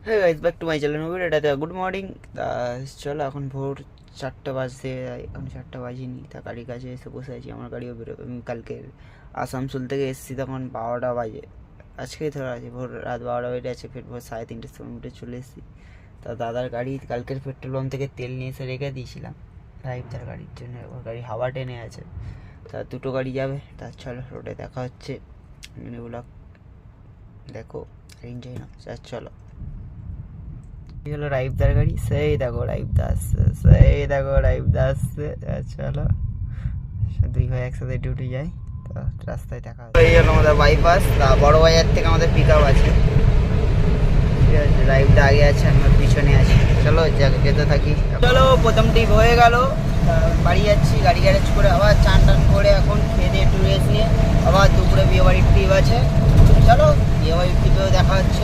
হ্যাঁ guys, back to my channel video. এটাতে good morning. তা চলো, এখন ভোর 4টা বাজতে, এখন 4টা বাজিনি। তা গাড়ির কাছে এসে বসে আছি, আমার গাড়িও বেরোবে। আমি কালকে আসানসোল থেকে এসেছি, তখন 12টা বাজে। আজকেই ধরা আছে, ভোর রাত 12টা বেজে আছে, ফের ভোর 3:30টার সময় উঠে চলে এসেছি। তা দাদার গাড়ি কালকের পেট্রোল পাম্প থেকে তেল নিয়ে এসে রেখে দিয়েছিলাম ড্রাইভার গাড়ির জন্য। ওর গাড়ি হাওয়া টেনে আছে, তা দুটো গাড়ি যাবে। তা চলো, রোডে দেখা হচ্ছে। এগুলো দেখো, এনজয় না, চলো। এই হলো রাইবদার গাড়ি, সেই দেখো রাইবদা আসছে, সেই দেখো রাইবদা আসছে। চলো, 2 ভাই একসাথে ডিউটি যাই, তো রাস্তায় দেখা হবে। এই হলো আমাদের বাইপাস। তা বড় বাজার থেকে আমাদের পিক আপ আছে, ঠিক আছে। রাইবদা আগে আছে, আমার পিছনে আছি। চলো যেতে থাকি। চলো, প্রথম ট্রিপ হয়ে গেল। বাড়ি যাচ্ছি গাড়ি গ্যারেজ করে, আবার চান টান করে এখন খেয়ে দিয়ে একটু রেস্ট নিয়ে আবার দুপুরে বিয়ে বাড়ির ট্রিপ আছে। চলো, বিয়ে বাড়ির ট্রিপেও দেখা হচ্ছে।